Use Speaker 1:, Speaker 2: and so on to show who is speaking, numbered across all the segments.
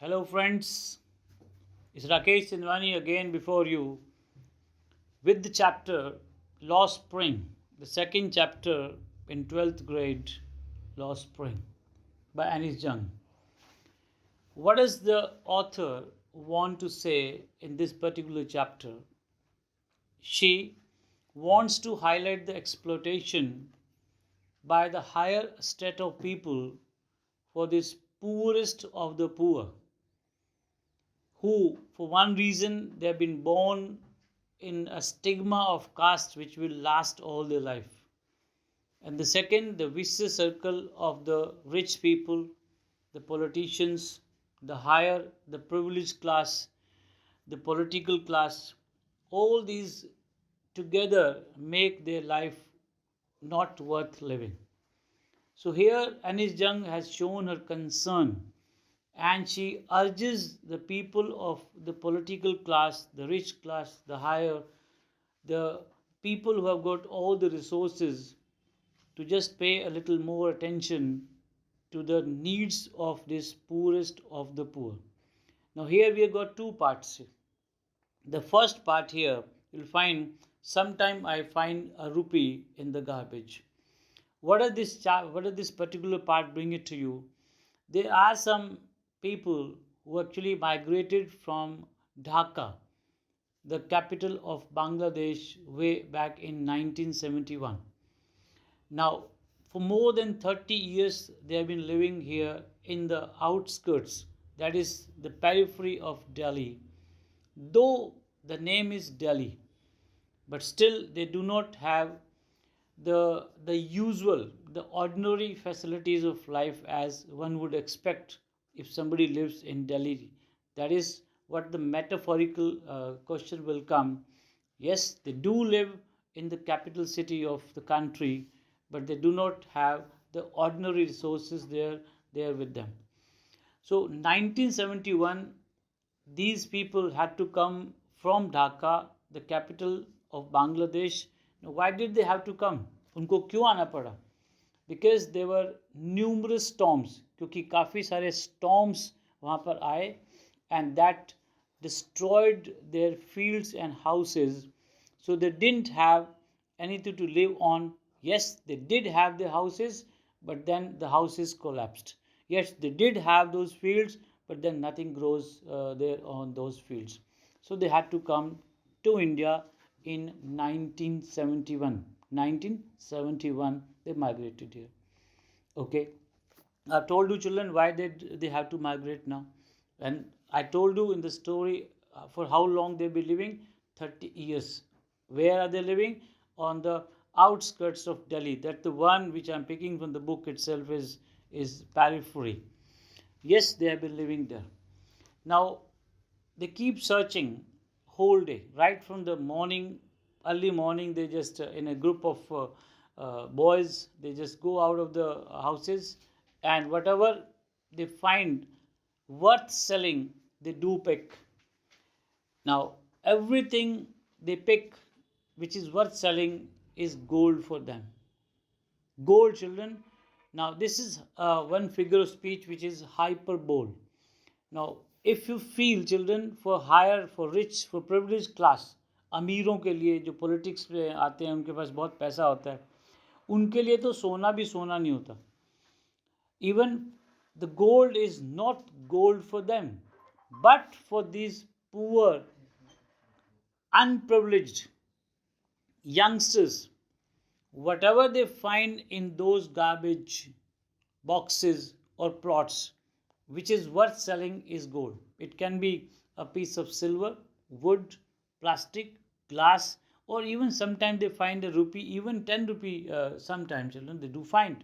Speaker 1: Hello, friends. It's Rakesh Sindhwani again before you with the chapter Lost Spring, the second chapter in 12th grade, Lost Spring by Anis Jung. What does the author want to say in this particular chapter? She wants to highlight the exploitation by the higher state of people for this poorest of the poor, who, for one reason, they have been born in a stigma of caste which will last all their life. And the second, the vicious circle of the rich people, the politicians, the higher, the privileged class, the political class, all these together make their life not worth living. So here Anis Jung has shown her concern and she urges the people of the political class, the rich class, the higher, the people who have got all the resources to just pay a little more attention to the needs of this poorest of the poor. Now, here we have got two parts. The first part here, you'll find sometime I find a rupee in the garbage. What does this particular part bring it to you? There are some people who actually migrated from Dhaka, the capital of Bangladesh, way back in 1971. Now, for more than 30 years, they have been living here in the outskirts, that is the periphery of Delhi. Though the name is Delhi, but still they do not have the usual, the ordinary facilities of life as one would expect if somebody lives in Delhi. That is what the metaphorical question will come. Yes, they do live in the capital city of the country, but they do not have the ordinary resources there with them. So 1971, these people had to come from Dhaka, the capital of Bangladesh. Now, why did they have to come? उनको क्यों आना पड़ा? Because there were numerous storms, क्योंकि काफ़ी सारे storms वहाँ पर आए and that destroyed their fields and houses. So they didn't have anything to live on. Yes, they did have the houses, but then the houses collapsed. Yes, they did have those fields, but then nothing grows there on those fields. So they had to come to India in 1971. 1971, they migrated here. Okay. I told you, children, why they have to migrate now. And I told you in the story for how long they'll be living 30 years. Where are they living? On the outskirts of Delhi. That the one which I'm picking from the book itself is periphery. Yes, they have been living there. Now, they keep searching whole day, right from the morning, early morning. They just in a group of boys, they just go out of the houses and whatever they find worth selling, they do pick. Now, everything they pick which is worth selling is gold for them. Gold, children. Now, this is one figure of speech which is hyperbole. Now, if you feel, children, for higher, for rich, for privileged class, अमीरों के लिए जो politics में आते हैं, उनके पास बहुत पैसा होता है, उनके लिए तो सोना भी सोना नहीं होता. Even the gold is not gold for them, but for these poor, unprivileged youngsters, whatever they find in those garbage boxes or plots, which is worth selling, is gold. It can be a piece of silver, wood, plastic, glass, or even sometimes they find a rupee, even 10 rupee, sometimes children they do find,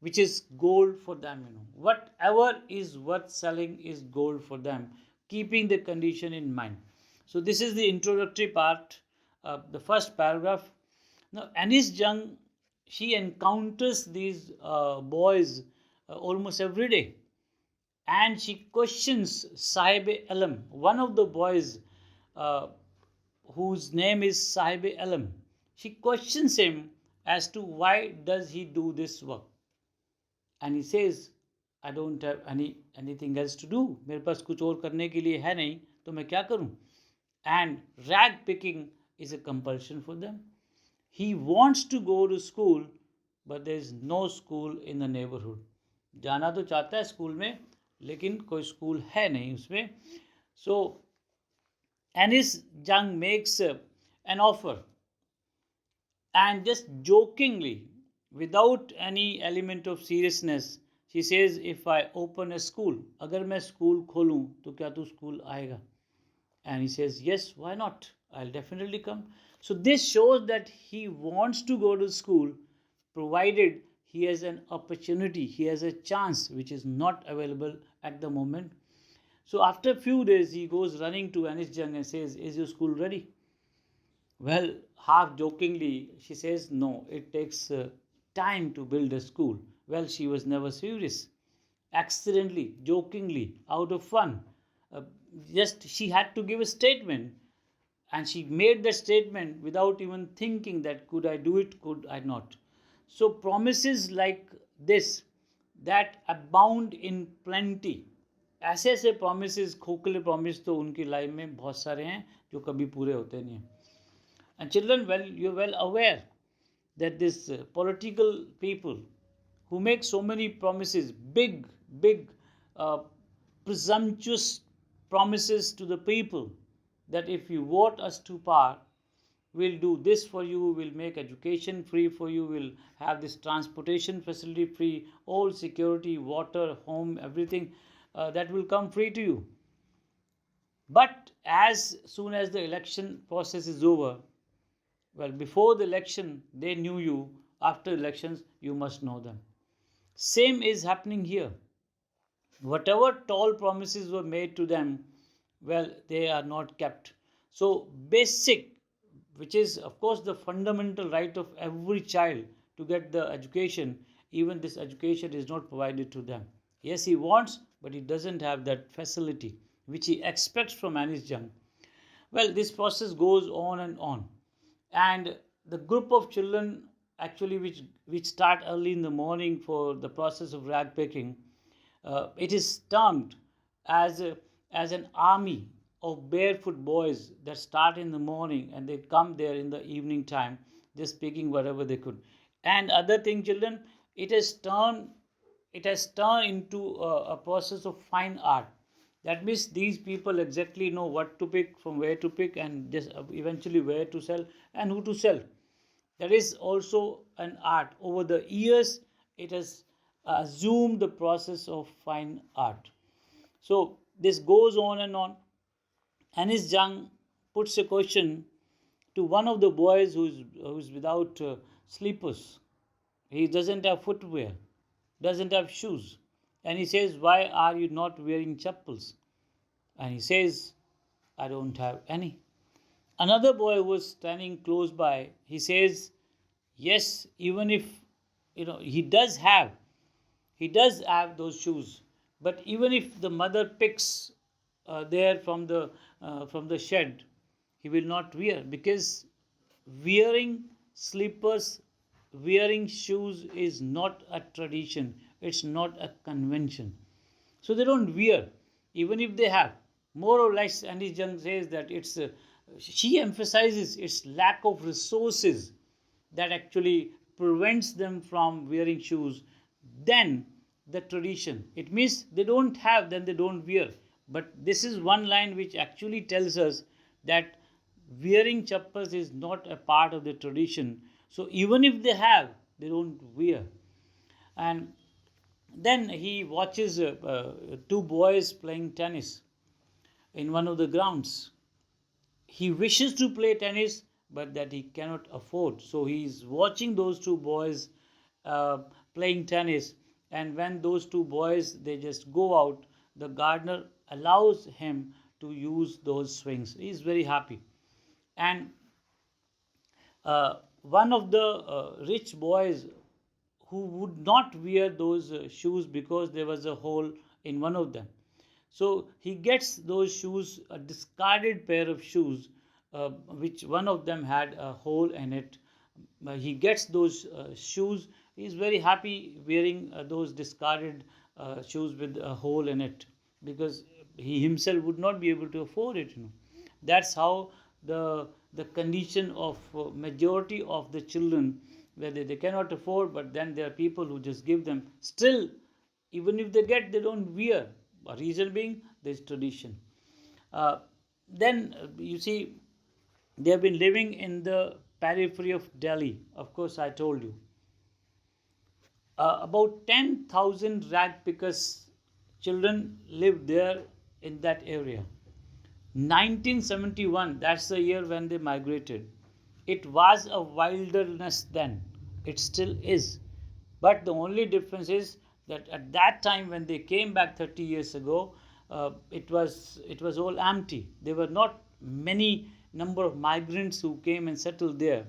Speaker 1: which is gold for them. Whatever is worth selling is gold for them, keeping the condition in mind. So this is the introductory part, the first paragraph. Now Anis Jung, she encounters these boys almost every day, and she questions Sahib Alam, one of the boys whose name is Sahib Alam. She questions him as to why does he do this work. And he says, I don't have anything else to do, मेरे पास कुछ और करने के लिए है नहीं, तो मैं क्या करूं? And rag picking is a compulsion for them. He wants to go to school, but there is no school in the neighborhood. जाना तो चाहता है स्कूल में, लेकिन कोई स्कूल है नहीं उसमें. So Anis Jung makes an offer, and just jokingly, without any element of seriousness, she says, if I open a school, अगर मैं स्कूल खोलूँ तो क्या तू स्कूल आएगा? And he says, yes, why not? I'll definitely come. So this shows that he wants to go to school, provided he has an opportunity, he has a chance which is not available at the moment. So after a few days, he goes running to Anis Jung and says, is your school ready? Well, half jokingly, she says, no, it takes time to build a school. Well, she was never serious. Accidentally, jokingly, out of fun. Uh, just she had to give a statement, and she made the statement without even thinking that could I do it, could I not. So promises like this that abound in plenty, ऐसे ऐसे promises, खोखले promise तो उनकी life में बहुत सारे हैं जो कभी पूरे होते नहीं हैं. And children, well, you're well aware that this political people who make so many promises, big, uh, presumptuous promises to the people, that if you vote us to power, we'll do this for you, we'll make education free for you, we'll have this transportation facility free, all security, water, home, everything that will come free to you. But as soon as the election process is over, well, before the election, they knew you. After elections, you must know them. Same is happening here. Whatever tall promises were made to them, well, they are not kept. So, basic, which is, of course, the fundamental right of every child to get the education, even this education is not provided to them. Yes, he wants, but he doesn't have that facility which he expects from Anis Jung. Well, this process goes on and on. And the group of children actually which start early in the morning for the process of rag picking, it is termed as as an army of barefoot boys that start in the morning and they come there in the evening time, just picking whatever they could. And other thing, children, it has turned into a process of fine art. That means these people exactly know what to pick, from where to pick, and just eventually where to sell and who to sell. That is also an art. Over the years, it has assumed the process of fine art. So this goes on and on. Anis Jung puts a question to one of the boys who's without slippers. He doesn't have footwear, doesn't have shoes. And he says, why are you not wearing chappals? And he says, I don't have any. Another boy who was standing close by, he says, yes, even if he does have those shoes, but even if the mother picks there from the shed, he will not wear, because wearing slippers, wearing shoes is not a tradition, it's not a convention. So they don't wear, even if they have. More or less, Anis Jung says that she emphasizes its lack of resources that actually prevents them from wearing shoes than the tradition. It means they don't have, then they don't wear. But this is one line which actually tells us that wearing chappals is not a part of the tradition. So even if they have, they don't wear. And then he watches two boys playing tennis in one of the grounds. He wishes to play tennis, but that he cannot afford. So he is watching those two boys uh, playing tennis. And when those two boys they just go out, the gardener allows him to use those swings. He is very happy. And one of the rich boys who would not wear those shoes because there was a hole in one of them. So he gets those shoes, a discarded pair of shoes, which one of them had a hole in it. He gets those shoes. He is very happy wearing those discarded shoes with a hole in it, because he himself would not be able to afford it. That's how the condition of majority of the children, where they cannot afford, but then there are people who just give them. Still, even if they get, they don't wear. A reason being, there's tradition. uh, then you see, they have been living in the periphery of Delhi. Of course, I told you. About 10,000 rag pickers children lived there in that area. 1971, that's the year when they migrated. It was a wilderness then. It still is. But the only difference is that at that time when they came back 30 years ago, it was all empty. There were not many number of migrants who came and settled there.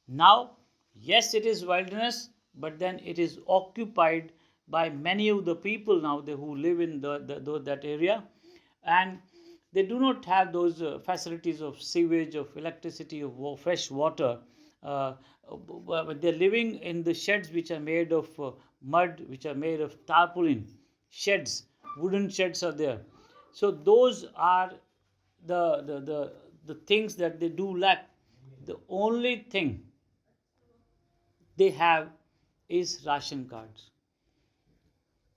Speaker 1: Now, yes, it is wilderness, but then it is occupied by many of the people now who live in that area, and they do not have those facilities of sewage, of electricity, of fresh water. But they're living in the sheds which are made of mud, which are made of tarpaulin sheds. Wooden sheds are there. So those are the things that they do lack. The only thing they have is ration cards.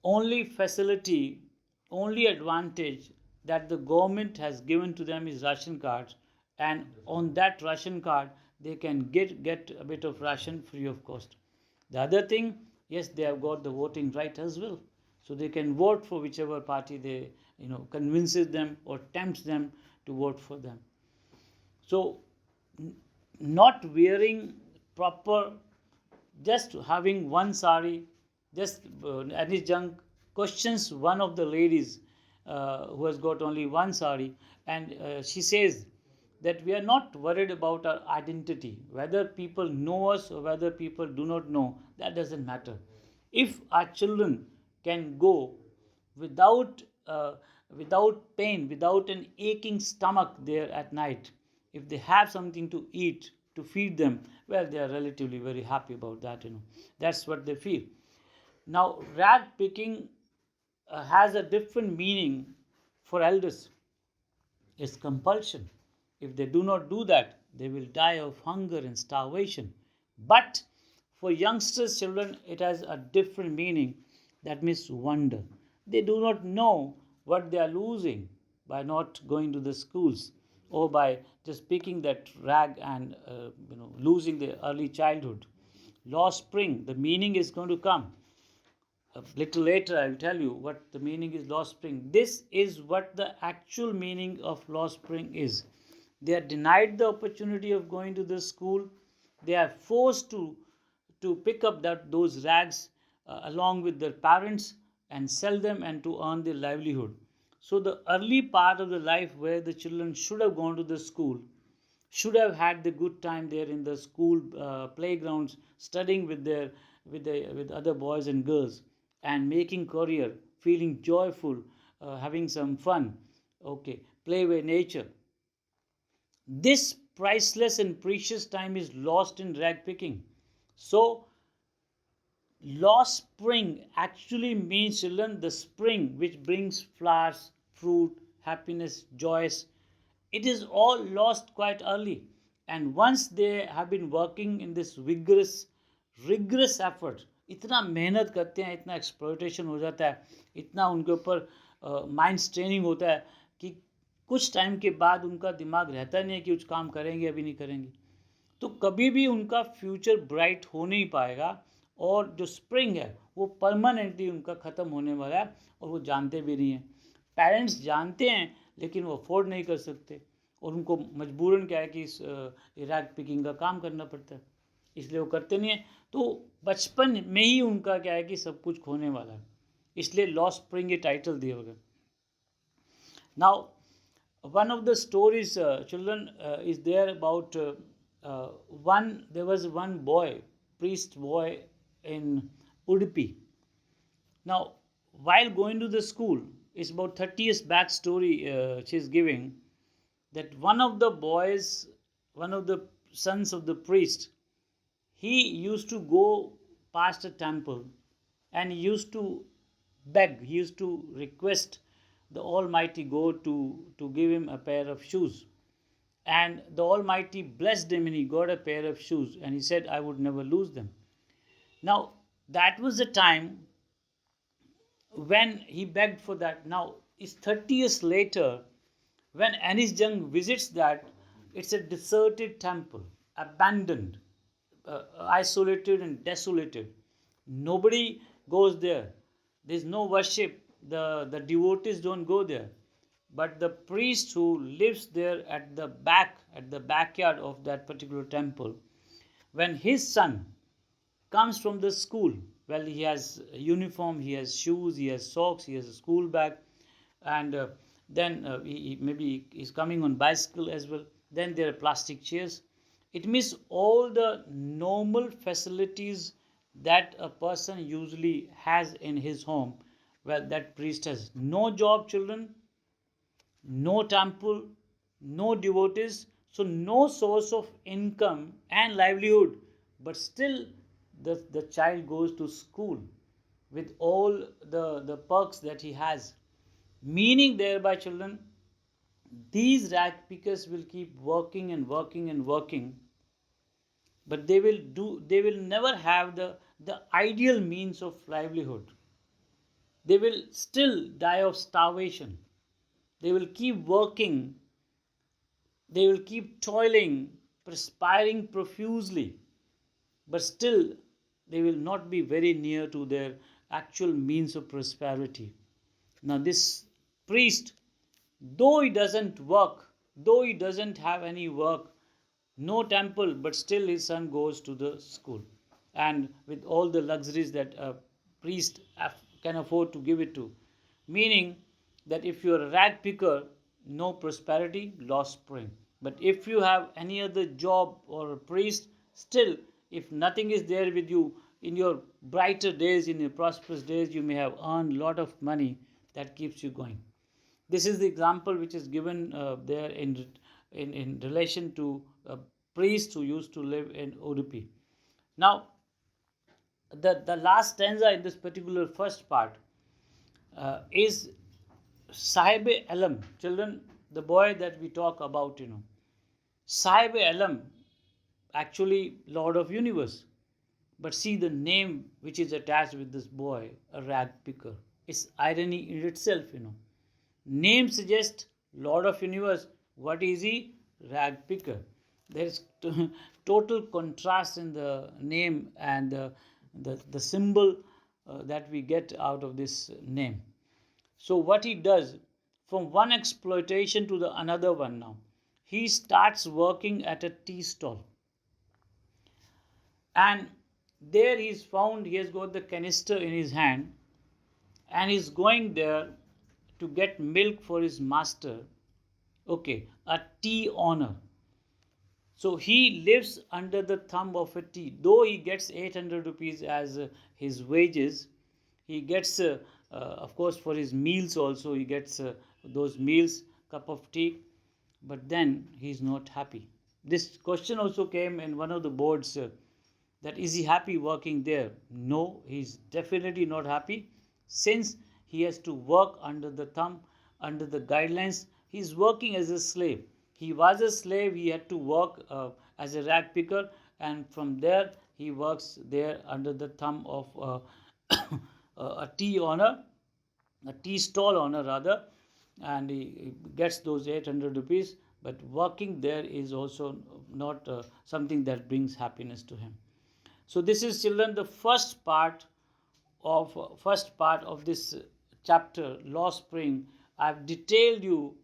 Speaker 1: Only facility, only advantage that the government has given to them is ration cards, and on that ration card they can get a bit of ration free of cost. The other thing, yes, they have got the voting right as well, so they can vote for whichever party they convinces them or tempts them to vote for them. So not wearing proper, just having one sari, just Anish Jung questions one of the ladies who has got only one sari, and she says that we are not worried about our identity, whether people know us or whether people do not know, that doesn't matter. If our children can go without without pain, without an aching stomach there at night, if they have something to eat to feed them, well, they are relatively very happy about that. That's what they feel. Now, rag picking has a different meaning for elders. It's compulsion. If they do not do that, they will die of hunger and starvation. But for youngsters, children, it has a different meaning. That means wonder. They do not know what they are losing by not going to the schools, or by just picking that rag and losing their early childhood. Lost spring, the meaning is going to come. A little later, I will tell you what the meaning is lost spring. This is what the actual meaning of lost spring is. They are denied the opportunity of going to the school. They are forced to pick up those rags along with their parents and sell them and to earn their livelihood. So the early part of the life where the children should have gone to the school, should have had the good time there in the school playgrounds, studying with other boys and girls, and making career, feeling joyful, having some fun, okay, play with nature. This priceless and precious time is lost in rag picking. So lost spring actually means, children, the spring which brings flowers, fruit, happiness, joys. It is all lost quite early. And once they have been working in this rigorous effort, इतना मेहनत करते हैं, इतना exploitation हो जाता है, इतना उनके ऊपर माइंड स्ट्रेनिंग होता है कि कुछ टाइम के बाद उनका दिमाग रहता नहीं है कि कुछ काम करेंगे अभी नहीं करेंगे, तो कभी भी उनका फ्यूचर ब्राइट हो नहीं पाएगा। और जो स्प्रिंग है वो परमानेंटली उनका ख़त्म होने वाला है, और वो जानते भी नहीं हैं। पेरेंट्स जानते हैं लेकिन वो अफोर्ड नहीं कर सकते, और उनको मजबूरन क्या है कि इस रैग पिकिंग का काम करना पड़ता है, इसलिए वो करते नहीं हैं। तो बचपन में ही उनका क्या है कि सब कुछ खोने वाला है, इसलिए लॉस्ट स्प्रिंग ये टाइटल दिया होगा। Now one of the stories, children, is there about there was one boy, priest boy in Udupi. Now, while going to the school, it's about 30 years back story she's giving, that one of the boys, one of the sons of the priest, he used to go past a temple and he used to beg, he used to request the Almighty God to give him a pair of shoes. And the Almighty blessed him and he got a pair of shoes and he said, I would never lose them. Now, that was the time when he begged for that. Now, it's 30 years later when Anis Jung visits that, it's a deserted temple, abandoned, isolated, and desolated. Nobody goes there. There's no worship. The devotees don't go there. But the priest who lives there at the backyard of that particular temple, when his son comes from the school, well, he has a uniform, he has shoes, he has socks, he has a school bag, and then maybe he's coming on bicycle as well. Then there are plastic chairs. It means all the normal facilities that a person usually has in his home. Well, that priest has no job, children, no temple, no devotees, so no source of income and livelihood. But still, the child goes to school with all the perks that he has. Meaning, thereby, children, these rag pickers will keep working and working and working, but they will never have the ideal means of livelihood. They will still die of starvation. They will keep working, they will keep toiling, perspiring profusely, but still they will not be very near to their actual means of prosperity. Now, this priest, though he doesn't work, though he doesn't have any work, no temple, but still his son goes to the school. And with all the luxuries that a priest can afford to give it to. Meaning that if you're a rag picker, no prosperity, lost spring. But if you have any other job or a priest, still, if nothing is there with you, in your brighter days, in your prosperous days, you may have earned a lot of money that keeps you going. This is the example which is given there in relation to a priest who used to live in Udupi. Now, the last stanza in this particular first part is Sahib Alam. Children, the boy that we talk about, Sahib Alam, actually Lord of Universe. But see the name which is attached with this boy, a rag picker. It's irony in itself. Name suggests Lord of Universe. What is he? Rag picker. There is total contrast in the name and the symbol that we get out of this name. So what he does, from one exploitation to the another one now, he starts working at a tea stall. And there he is found, he has got the canister in his hand and he's going there to get milk for his master. Okay, a tea owner. So he lives under the thumb of a tea. Though he gets 800 rupees as his wages, he gets, of course, for his meals also, he gets those meals, cup of tea, but then he's not happy. This question also came in one of the boards that is he happy working there? No, he's definitely not happy since he has to work under the thumb, under the guidelines. He's working as a slave. He was a slave, he had to work as a rag picker, and from there he works there under the thumb of a tea owner, a tea stall owner rather, and he gets those 800 rupees. But working there is also not something that brings happiness to him. So this is, children, the first part of this chapter, Lost Spring. I've detailed you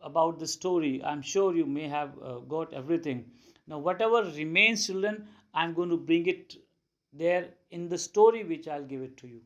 Speaker 1: about the story. I'm sure you may have got everything. Now, whatever remains, children, I'm going to bring it there in the story which I'll give it to you.